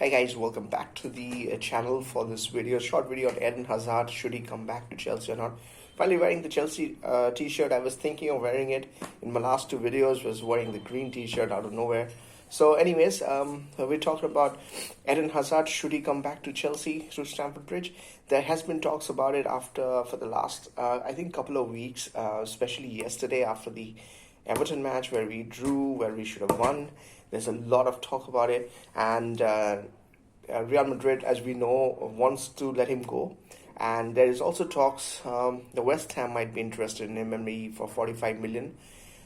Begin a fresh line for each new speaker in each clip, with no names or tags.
Hi guys, welcome back to the channel for this video, short video on Eden Hazard. Should he come back to Chelsea or not? Finally wearing the Chelsea t-shirt. I was thinking of wearing it in my last two videos, was wearing the green t-shirt out of nowhere. So anyways, we're talking about Eden Hazard. Should he come back to Chelsea through Stamford Bridge? There has been talks about it for the last, I think, couple of weeks, especially yesterday after the Everton match where we drew, where we should have won. There's a lot of talk about it, and Real Madrid, as we know, wants to let him go. And there is also talks the West Ham might be interested in him, and maybe for 45 million.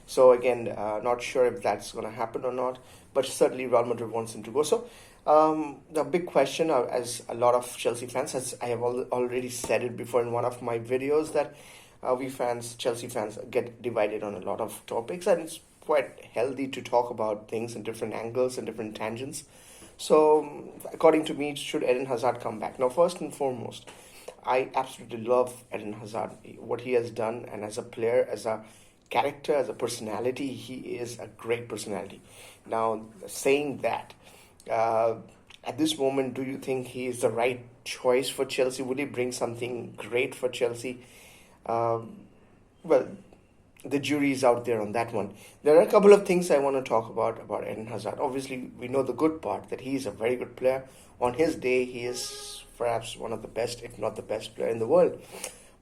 So again, not sure if that's going to happen or not, but certainly Real Madrid wants him to go. So the big question, as a lot of Chelsea fans, as I have already said it before in one of my videos, that we fans, Chelsea fans, get divided on a lot of topics, and it's quite healthy to talk about things in different angles and different tangents. So, according to me, should Eden Hazard come back? Now, first and foremost, I absolutely love Eden Hazard, what he has done, and as a player, as a character, as a personality, he is a great personality. Now, saying that, at this moment, do you think he is the right choice for Chelsea? Would he bring something great for Chelsea? Well, the jury is out there on that one. There are a couple of things I want to talk about Eden Hazard. Obviously, we know the good part, that he is a very good player. On his day, he is perhaps one of the best, if not the best player in the world.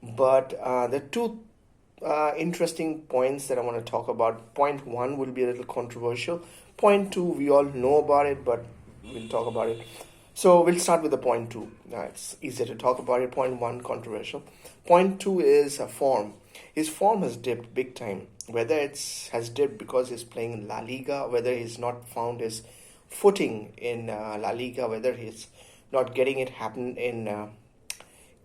But there are two interesting points that I want to talk about. Point one will be a little controversial. Point two, we all know about it, but we'll talk about it. So we'll start with the point two. It's easier to talk about it. Point one, controversial. Point two is form. His form has dipped big time. Whether has dipped because he's playing in La Liga, whether he's not found his footing in La Liga, whether he's not getting it happen in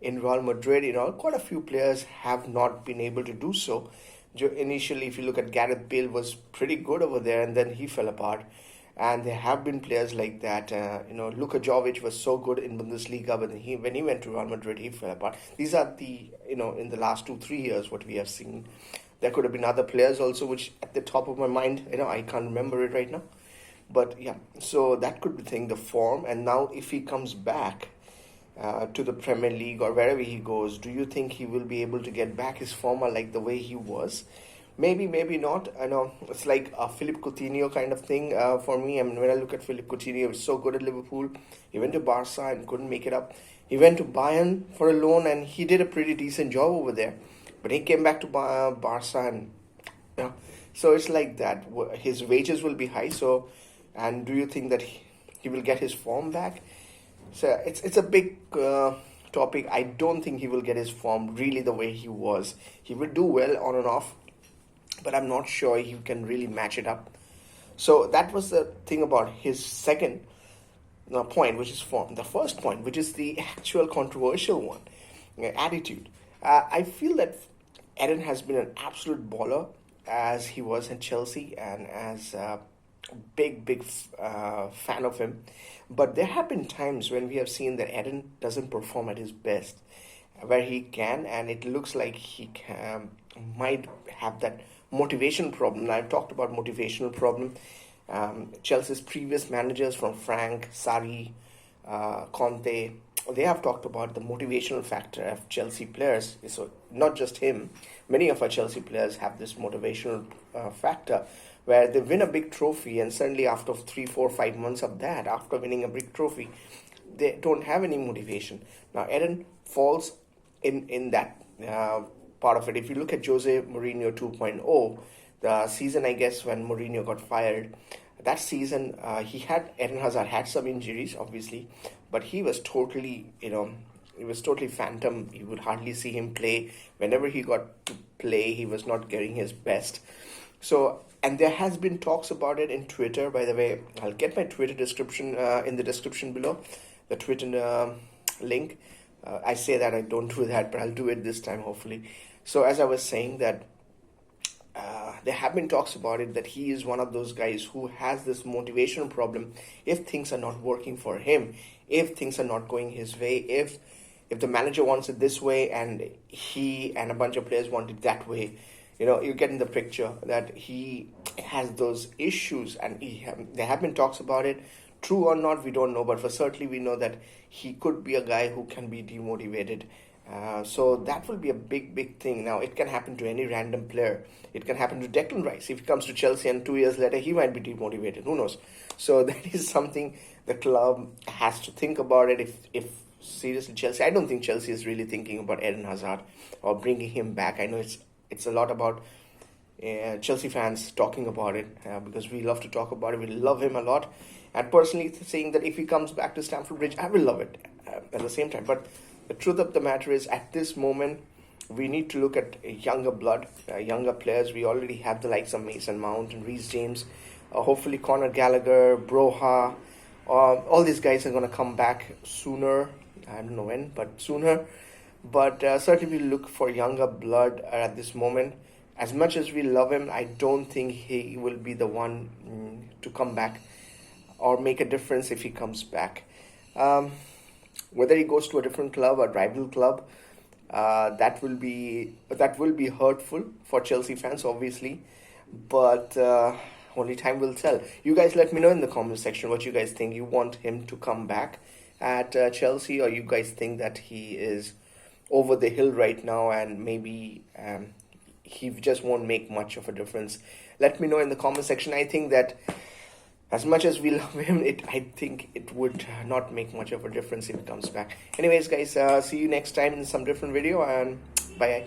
Real Madrid. Quite a few players have not been able to do so. Initially, if you look at Gareth Bale, was pretty good over there, and then he fell apart. And there have been players like that. Luka Jovic was so good in Bundesliga, but when he went to Real Madrid, he fell apart. These are in the last 2-3 years, what we have seen. There could have been other players also, which at the top of my mind, I can't remember it right now. But yeah, so that could be the form. And now if he comes back to the Premier League or wherever he goes, do you think he will be able to get back his form like the way he was? Maybe, maybe not. I know it's like a Philippe Coutinho kind of thing for me. I mean, when I look at Philippe Coutinho, he was so good at Liverpool. He went to Barca and couldn't make it up. He went to Bayern for a loan and he did a pretty decent job over there. But he came back to Barca and so it's like that. His wages will be high. So, and do you think that he will get his form back? So it's a big topic. I don't think he will get his form really the way he was. He will do well on and off, but I'm not sure he can really match it up. So that was the thing about his second point, which is form. The first point, which is the actual controversial one, attitude. I feel that Eden has been an absolute baller as he was in Chelsea and as a big fan of him. But there have been times when we have seen that Eden doesn't perform at his best, where he can, and it looks like he might have that motivation problem. I've talked about motivational problem. Chelsea's previous managers, from Frank, Sarri, Conte, they have talked about the motivational factor of Chelsea players. So not just him, many of our Chelsea players have this motivational factor where they win a big trophy, and suddenly after 3, 4, 5 months of that, after winning a big trophy, they don't have any motivation. Now Eden falls in that part of it. If you look at Jose Mourinho 2.0, the season, I guess, when Mourinho got fired, that season, Eden Hazard had some injuries, obviously, but he was totally, phantom. You would hardly see him play. Whenever he got to play, he was not getting his best. So, and there has been talks about it in Twitter. By the way, I'll get my Twitter description in the description below, the Twitter link. I say that I don't do that, but I'll do it this time, hopefully. So as I was saying that there have been talks about it, that he is one of those guys who has this motivation problem. If things are not working for him, if things are not going his way, if the manager wants it this way and he and a bunch of players want it that way, you get in the picture that he has those issues, and there have been talks about it. True or not, we don't know, but for certainly we know that he could be a guy who can be demotivated. So that will be a big, big thing. Now, it can happen to any random player. It can happen to Declan Rice. If he comes to Chelsea and 2 years later, he might be demotivated. Who knows? So that is something the club has to think about it. If seriously Chelsea, I don't think Chelsea is really thinking about Eden Hazard or bringing him back. I know it's a lot about Chelsea fans talking about it because we love to talk about it. We love him a lot. And personally saying that if he comes back to Stamford Bridge, I will love it at the same time. But the truth of the matter is, at this moment, we need to look at younger blood, younger players. We already have the likes of Mason Mount and Reece James. Hopefully Conor Gallagher, Broha, all these guys are going to come back sooner. I don't know when, but sooner. But certainly we look for younger blood at this moment. As much as we love him, I don't think he will be the one to come back or make a difference if he comes back. Whether he goes to a different club, a rival club, that will be hurtful for Chelsea fans, obviously. But only time will tell. You guys let me know in the comment section what you guys think. You want him to come back at Chelsea, or you guys think that he is over the hill right now and maybe he just won't make much of a difference? Let me know in the comment section. I think that as much as we love him, I think it would not make much of a difference if he comes back. Anyways, guys, see you next time in some different video, and bye.